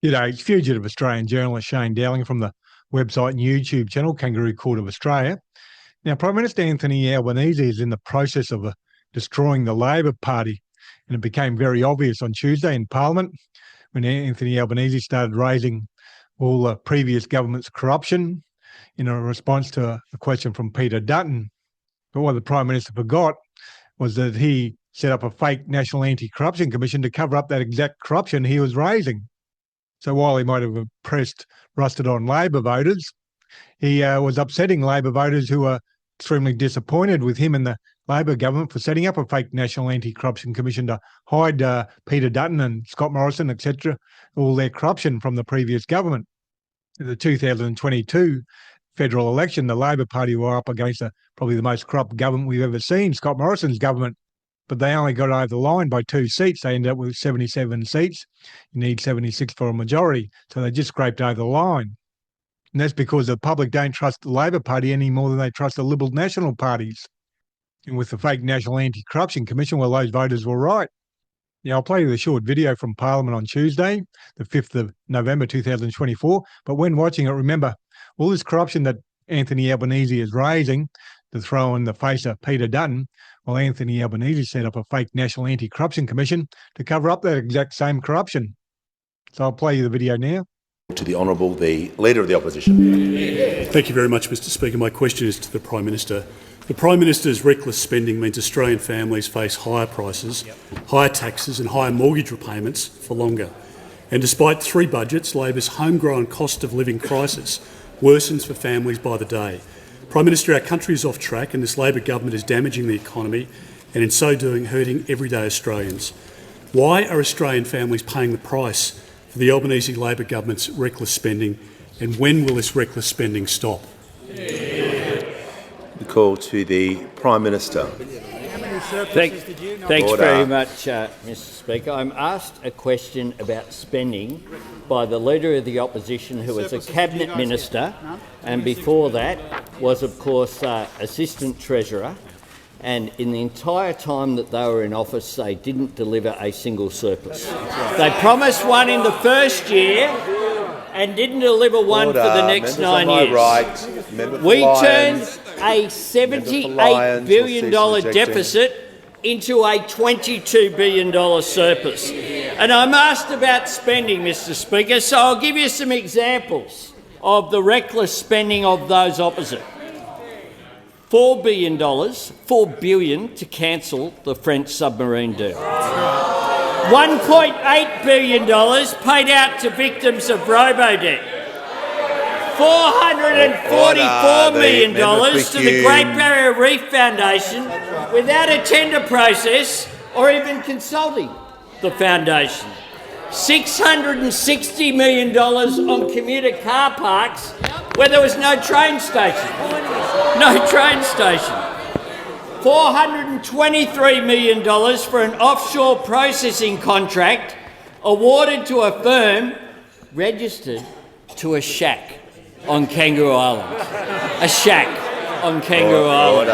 G'day, it's fugitive Australian journalist Shane Dowling from the website and YouTube channel Kangaroo Court of Australia. Now, Prime Minister Anthony Albanese is in the process of destroying the Labor Party, and it became very obvious on Tuesday in Parliament when Anthony Albanese started raising all the previous government's corruption in a response to a question from Peter Dutton. But what the Prime Minister forgot was that he set up a fake National Anti-Corruption Commission to cover up that exact corruption he was raising. So while he might have impressed rusted-on Labor voters, he was upsetting Labor voters who were extremely disappointed with him and the Labor government for setting up a fake National Anti-Corruption Commission to hide Peter Dutton and Scott Morrison, etc., all their corruption from the previous government. In the 2022 federal election, the Labor Party were up against probably the most corrupt government we've ever seen, Scott Morrison's government. But they only got over the line by 2 seats. They ended up with 77 seats. You need 76 for a majority. So they just scraped over the line. And that's because the public don't trust the Labor Party any more than they trust the Liberal National parties. And with the fake National Anti-Corruption Commission, well, those voters were right. Now, I'll play you the short video from Parliament on Tuesday, the 5th of November 2024. But when watching it, remember, all this corruption that Anthony Albanese is raising to throw in the face of Peter Dutton, well, Anthony Albanese set up a fake National Anti-Corruption Commission to cover up that exact same corruption. So I'll play you the video now. To the Honourable, the Leader of the Opposition. Thank you very much, Mr Speaker. My question is to the Prime Minister. The Prime Minister's reckless spending means Australian families face higher prices, higher taxes and higher mortgage repayments for longer. And despite 3 budgets, Labor's homegrown cost of living crisis worsens for families by the day. Prime Minister, our country is off track and this Labor government is damaging the economy and in so doing hurting everyday Australians. Why are Australian families paying the price for the Albanese Labor government's reckless spending, and when will this reckless spending stop? The call to the Prime Minister. Thanks very much, Mr Speaker. I'm asked a question about spending by the Leader of the Opposition, who was a Cabinet Minister and before that was, of course, Assistant Treasurer, and in the entire time that they were in office they didn't deliver a single surplus. They promised one in the first year and didn't deliver one for the next 9 years. Right. We turned a $78 billion deficit into a $22 billion surplus. And I'm asked about spending, Mr Speaker, so I'll give you some examples of the reckless spending of those opposite. $4 billion to cancel the French submarine deal. $1.8 billion paid out to victims of robo-debt. $444 million to the Great Barrier Reef Foundation without a tender process or even consulting the foundation. $660 million on commuter car parks where there was no train station. No train station. $423 million for an offshore processing contract awarded to a firm registered to a shack on Kangaroo Island. A shack on Kangaroo Island.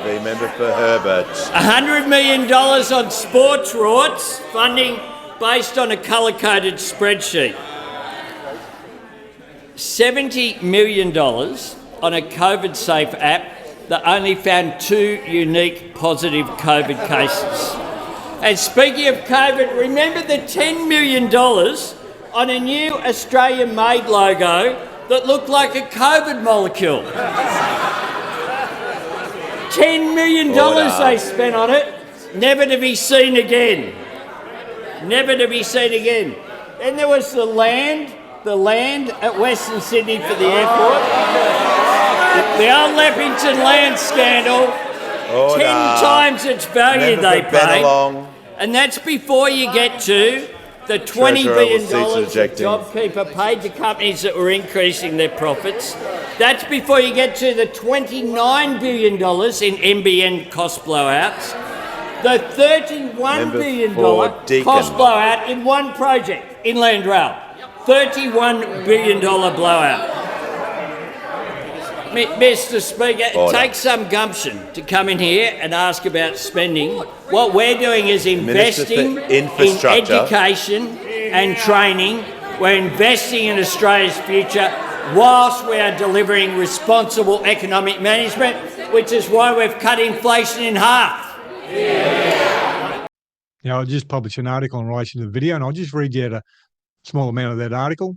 The member for Herbert. $100 million on sports rorts, funding based on a colour-coded spreadsheet. $70 million on a COVID-safe app that only found 2 unique positive COVID cases. And speaking of COVID, remember the $10 million on a new Australian-made logo that looked like a COVID molecule. $10 million they spent on it, never to be seen again. Never to be seen again. Then there was the land at Western Sydney for the airport. The old Leppington land scandal, 10 times its value they paid. And that's before you get to the $20 billion that JobKeeper paid to companies that were increasing their profits. That's before you get to the $29 billion in NBN cost blowouts. The $31 billion cost blowout in one project, Inland Rail. $31 billion blowout. Mr Speaker, it takes some gumption to come in here and ask about spending. What we're doing is investing in education and training We're investing in Australia's future whilst we are delivering responsible economic management, which is why we've cut inflation in half. Now, I just published an article in relation to the video, and I'll just read you out a small amount of that article.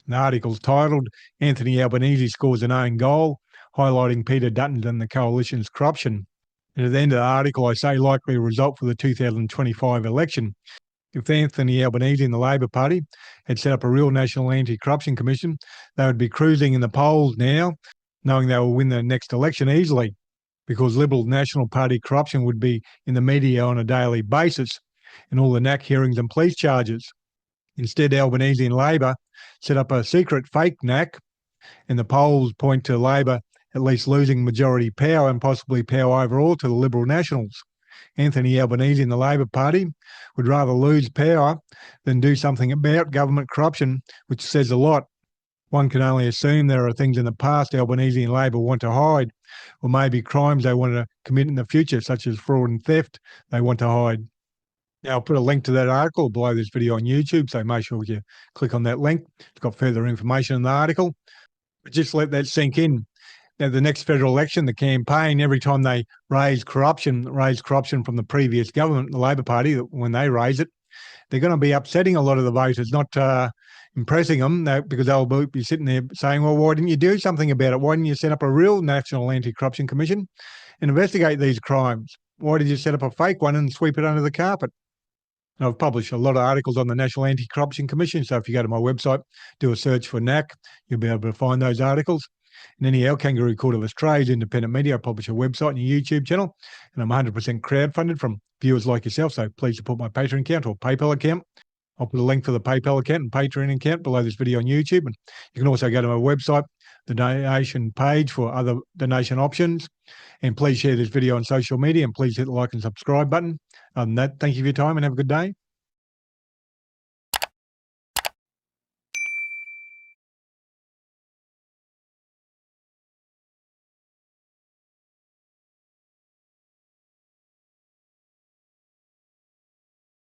The article's titled, Anthony Albanese scores an own goal, highlighting Peter Dutton and the coalition's corruption. And at the end of the article, I say likely result for the 2025 election. If Anthony Albanese and the Labor Party had set up a real national anti-corruption commission, they would be cruising in the polls now, knowing they will win the next election easily, because Liberal National Party corruption would be in the media on a daily basis, and all the NAC hearings and police charges. Instead, Albanese and Labor set up a secret fake NAC, and the polls point to Labor at least losing majority power and possibly power overall to the Liberal Nationals. Anthony Albanese and the Labor Party would rather lose power than do something about government corruption, which says a lot. One can only assume there are things in the past Albanese and Labor want to hide, or maybe crimes they want to commit in the future, such as fraud and theft, they want to hide. Now, I'll put a link to that article below this video on YouTube, so make sure you click on that link. It's got further information in the article. But just let that sink in. Now, the next federal election, the campaign, every time they raise corruption from the previous government, the Labor Party, when they raise it, they're going to be upsetting a lot of the voters, not impressing them, because they'll be sitting there saying, well, why didn't you do something about it? Why didn't you set up a real National Anti-Corruption Commission and investigate these crimes? Why did you set up a fake one and sweep it under the carpet? And I've published a lot of articles on the National Anti-Corruption Commission, so if you go to my website, do a search for NAC, you'll be able to find those articles. And anyhow, Kangaroo Court of Australia's independent media. I publish a website and a YouTube channel, and I'm 100% crowdfunded from viewers like yourself, so please support my Patreon account or PayPal account. I'll put a link for the PayPal account and Patreon account below this video on YouTube. And you can also go to my website, the donation page for other donation options. And please share this video on social media, and please hit the like and subscribe button. Other than that, thank you for your time and have a good day.